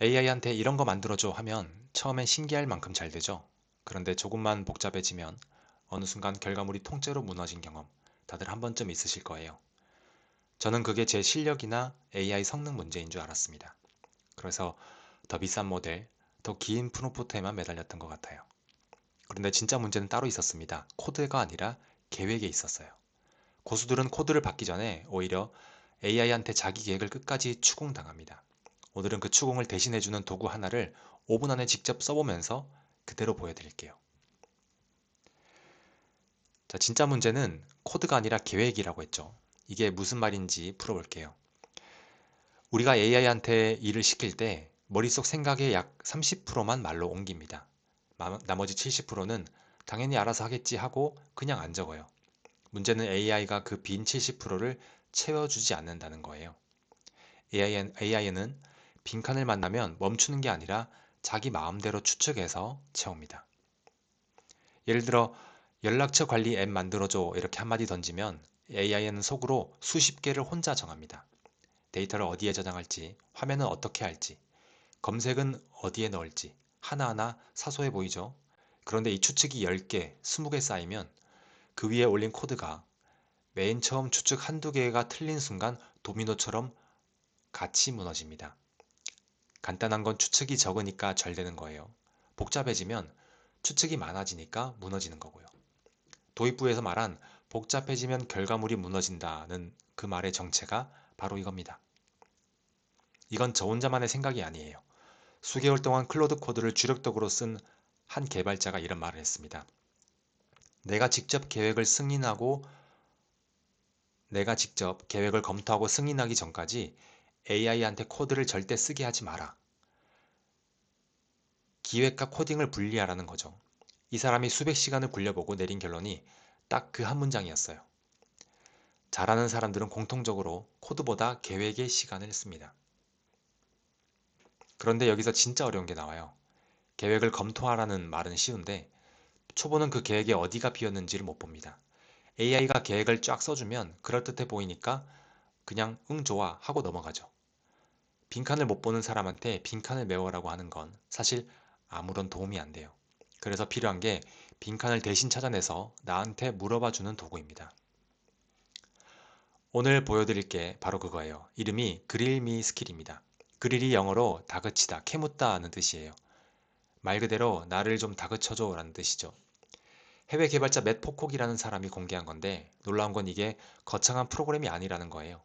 AI한테 이런 거 만들어줘 하면 처음엔 신기할 만큼 잘 되죠. 그런데 조금만 복잡해지면 어느 순간 결과물이 통째로 무너진 경험 다들 한 번쯤 있으실 거예요. 저는 그게 제 실력이나 AI 성능 문제인 줄 알았습니다. 그래서 더 비싼 모델, 더 긴 프롬프트에만 매달렸던 것 같아요. 그런데 진짜 문제는 따로 있었습니다. 코드가 아니라 계획에 있었어요. 고수들은 코드를 받기 전에 오히려 AI한테 자기 계획을 끝까지 추궁당합니다. 오늘은 그 추궁을 대신해주는 도구 하나를 5분 안에 직접 써보면서 그대로 보여드릴게요. 자, 진짜 문제는 코드가 아니라 계획이라고 했죠. 이게 무슨 말인지 풀어볼게요. 우리가 AI한테 일을 시킬 때 머릿속 생각의 약 30%만 말로 옮깁니다. 나머지 70%는 당연히 알아서 하겠지 하고 그냥 안 적어요. 문제는 AI가 그 빈 70%를 채워주지 않는다는 거예요. AI는 빈칸을 만나면 멈추는 게 아니라 자기 마음대로 추측해서 채웁니다. 예를 들어 연락처 관리 앱 만들어줘 이렇게 한마디 던지면 AI는 속으로 수십 개를 혼자 정합니다. 데이터를 어디에 저장할지, 화면은 어떻게 할지, 검색은 어디에 넣을지 하나하나 사소해 보이죠? 그런데 이 추측이 10개, 20개 쌓이면 그 위에 올린 코드가 맨 처음 추측 한두 개가 틀린 순간 도미노처럼 같이 무너집니다. 간단한 건 추측이 적으니까 잘 되는 거예요. 복잡해지면 추측이 많아지니까 무너지는 거고요. 도입부에서 말한 복잡해지면 결과물이 무너진다는 그 말의 정체가 바로 이겁니다. 이건 저 혼자만의 생각이 아니에요. 수개월 동안 클로드 코드를 주력덕으로 쓴 한 개발자가 이런 말을 했습니다. 내가 직접 계획을 검토하고 승인하기 전까지 AI한테 코드를 절대 쓰게 하지 마라. 기획과 코딩을 분리하라는 거죠. 이 사람이 수백 시간을 굴려보고 내린 결론이 딱 그 한 문장이었어요. 잘하는 사람들은 공통적으로 코드보다 계획에 시간을 씁니다. 그런데 여기서 진짜 어려운 게 나와요. 계획을 검토하라는 말은 쉬운데 초보는 그 계획에 어디가 비었는지를 못 봅니다. AI가 계획을 쫙 써주면 그럴듯해 보이니까 그냥 응 좋아 하고 넘어가죠. 빈칸을 못 보는 사람한테 빈칸을 메워라고 하는 건 사실 아무런 도움이 안 돼요. 그래서 필요한 게 빈칸을 대신 찾아내서 나한테 물어봐 주는 도구입니다. 오늘 보여드릴 게 바로 그거예요. 이름이 그릴미 스킬입니다. 그릴이 영어로 다그치다, 캐묻다 는 뜻이에요. 말 그대로 나를 좀 다그쳐줘 라는 뜻이죠. 해외 개발자 맷 포콕이라는 사람이 공개한 건데 놀라운 건 이게 거창한 프로그램이 아니라는 거예요.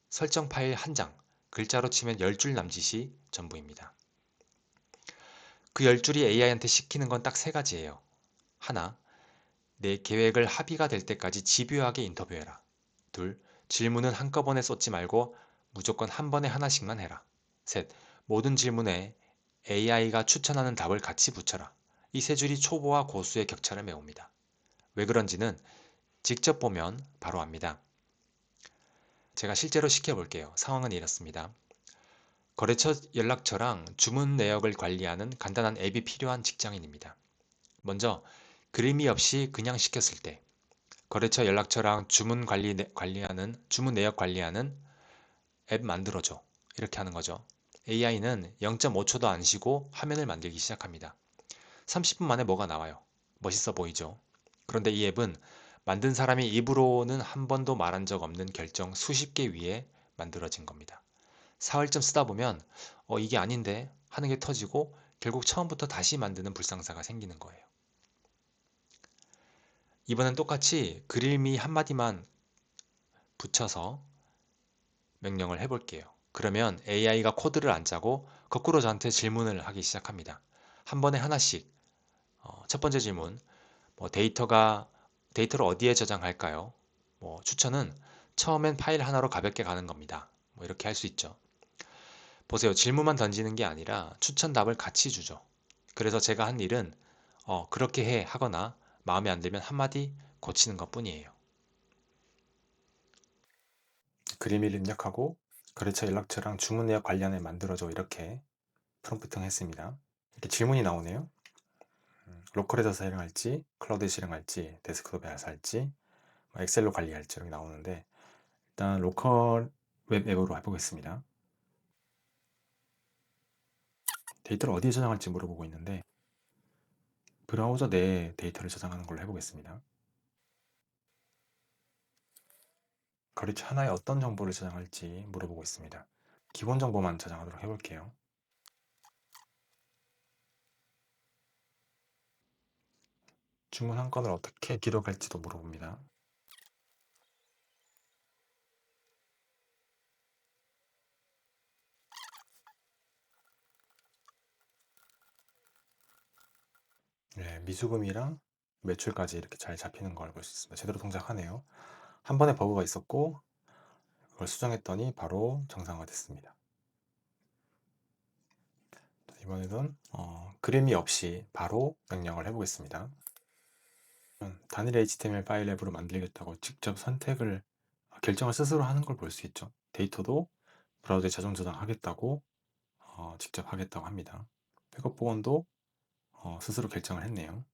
설정 파일 한 장, 글자로 치면 10줄 남짓이 전부입니다. 그 10줄이 AI한테 시키는 건 딱 세 가지예요. 하나, 내 계획을 합의가 될 때까지 집요하게 인터뷰해라. 둘, 질문은 한꺼번에 쏟지 말고 무조건 한 번에 하나씩만 해라. 셋, 모든 질문에 AI가 추천하는 답을 같이 붙여라. 이 세 줄이 초보와 고수의 격차를 메웁니다. 왜 그런지는 직접 보면 바로 압니다. 제가 실제로 시켜볼게요. 상황은 이렇습니다. 거래처 연락처랑 주문 내역을 관리하는 간단한 앱이 필요한 직장인입니다. 먼저 그림이 없이 그냥 시켰을 때 거래처 연락처랑 주문 내역 관리하는 앱 만들어줘. 이렇게 하는 거죠. AI는 0.5초도 안 쉬고 화면을 만들기 시작합니다. 30분 만에 뭐가 나와요. 멋있어 보이죠? 그런데 이 앱은 만든 사람이 입으로는 한 번도 말한 적 없는 결정 수십 개 위에 만들어진 겁니다. 사흘쯤 쓰다 보면 이게 아닌데 하는 게 터지고 결국 처음부터 다시 만드는 불상사가 생기는 거예요. 이번엔 똑같이 그릴미 한마디만 붙여서 명령을 해볼게요. 그러면 AI가 코드를 안 짜고 거꾸로 저한테 질문을 하기 시작합니다. 한 번에 하나씩. 첫 번째 질문, 데이터를 어디에 저장할까요? 추천은 처음엔 파일 하나로 가볍게 가는 겁니다. 이렇게 할 수 있죠. 보세요. 질문만 던지는 게 아니라 추천 답을 같이 주죠. 그래서 제가 한 일은 그렇게 해 하거나 마음에 안 들면 한마디 고치는 것 뿐이에요. 그림을 입력하고 거래처 연락처랑 주문 내역 관련해 만들어줘 이렇게 프롬프팅 했습니다. 이렇게 질문이 나오네요. 로컬에서 사용할지, 클라우드에 실행할지, 데스크톱에서 할지, 엑셀로 관리할지 이렇게 나오는데 일단 로컬 웹 앱으로 해보겠습니다. 데이터를 어디에 저장할지 물어보고 있는데 브라우저 내에 데이터를 저장하는 걸로 해보겠습니다. 거래처 하나에 어떤 정보를 저장할지 물어보고 있습니다. 기본 정보만 저장하도록 해볼게요. 주문 한 건을 어떻게 기록할지도 물어봅니다. 네, 미수금이랑 매출까지 이렇게 잘 잡히는 걸 볼 수 있습니다. 제대로 동작하네요. 한 번에 버그가 있었고 그걸 수정했더니 바로 정상화됐습니다. 이번에는 그림이 없이 바로 명령을 해보겠습니다. 단일 HTML 파일 앱으로 만들겠다고 직접 선택을 결정을 스스로 하는 걸 볼 수 있죠. 데이터도 브라우저에 자동 저장하겠다고 직접 하겠다고 합니다. 백업 복원도 스스로 결정을 했네요.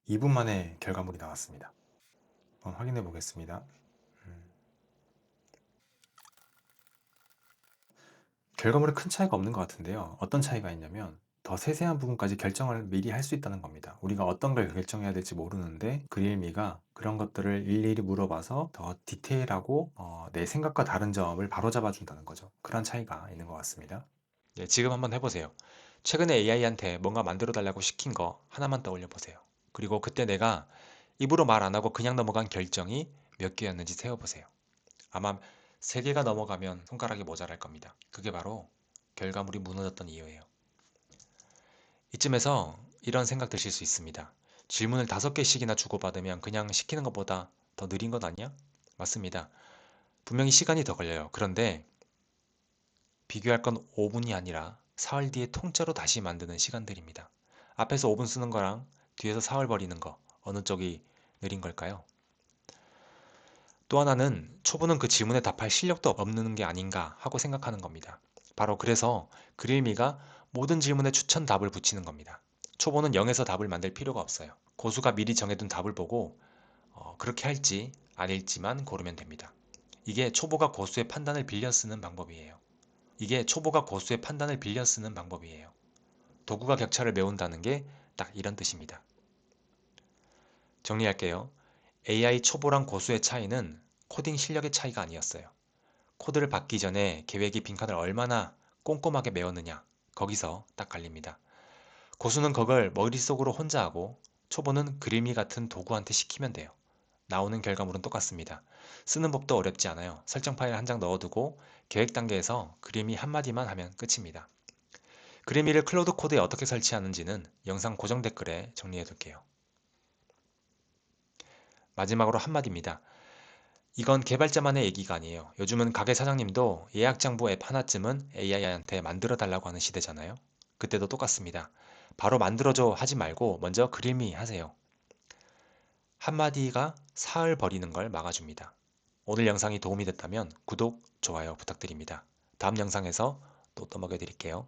2분 만에 결과물이 나왔습니다. 한번 확인해 보겠습니다. 결과물에 큰 차이가 없는 것 같은데요. 어떤 차이가 있냐면 더 세세한 부분까지 결정을 미리 할 수 있다는 겁니다. 우리가 어떤 걸 결정해야 될지 모르는데 그릴미가 그런 것들을 일일이 물어봐서 더 디테일하고 내 생각과 다른 점을 바로잡아 준다는 거죠. 그런 차이가 있는 것 같습니다. 네, 지금 한번 해보세요. 최근에 AI한테 뭔가 만들어 달라고 시킨 거 하나만 떠올려 보세요. 그리고 그때 내가 입으로 말 안 하고 그냥 넘어간 결정이 몇 개였는지 세어보세요. 아마 3개가 넘어가면 손가락이 모자랄 겁니다. 그게 바로 결과물이 무너졌던 이유예요. 이쯤에서 이런 생각 드실 수 있습니다. 질문을 5개씩이나 주고받으면 그냥 시키는 것보다 더 느린 것 아니야? 맞습니다. 분명히 시간이 더 걸려요. 그런데 비교할 건 5분이 아니라 사흘 뒤에 통째로 다시 만드는 시간들입니다. 앞에서 5분 쓰는 거랑 뒤에서 사흘 버리는 거 어느 쪽이 느린 걸까요? 또 하나는 초보는 그 질문에 답할 실력도 없는 게 아닌가 하고 생각하는 겁니다. 바로 그래서 그릴미가 모든 질문에 추천 답을 붙이는 겁니다. 초보는 0에서 답을 만들 필요가 없어요. 고수가 미리 정해둔 답을 보고 그렇게 할지 아닐지만 고르면 됩니다. 이게 초보가 고수의 판단을 빌려 쓰는 방법이에요. 이게 초보가 고수의 판단을 빌려 쓰는 방법이에요. 도구가 격차를 메운다는 게 딱 이런 뜻입니다. 정리할게요. AI 초보랑 고수의 차이는 코딩 실력의 차이가 아니었어요. 코드를 받기 전에 계획이 빈칸을 얼마나 꼼꼼하게 메웠느냐, 거기서 딱 갈립니다. 고수는 그걸 머릿속으로 혼자 하고 초보는 그림이 같은 도구한테 시키면 돼요. 나오는 결과물은 똑같습니다. 쓰는 법도 어렵지 않아요. 설정 파일 한 장 넣어두고 계획 단계에서 그림이 한마디만 하면 끝입니다. 그림이를 클로드 코드에 어떻게 설치하는지는 영상 고정 댓글에 정리해둘게요. 마지막으로 한마디입니다. 이건 개발자만의 얘기가 아니에요. 요즘은 가게 사장님도 예약장부 앱 하나쯤은 AI한테 만들어 달라고 하는 시대잖아요. 그때도 똑같습니다. 바로 만들어줘 하지 말고 먼저 그림이 하세요. 한마디가 사흘 버리는 걸 막아줍니다. 오늘 영상이 도움이 됐다면 구독, 좋아요 부탁드립니다. 다음 영상에서 또 떠먹여 드릴게요.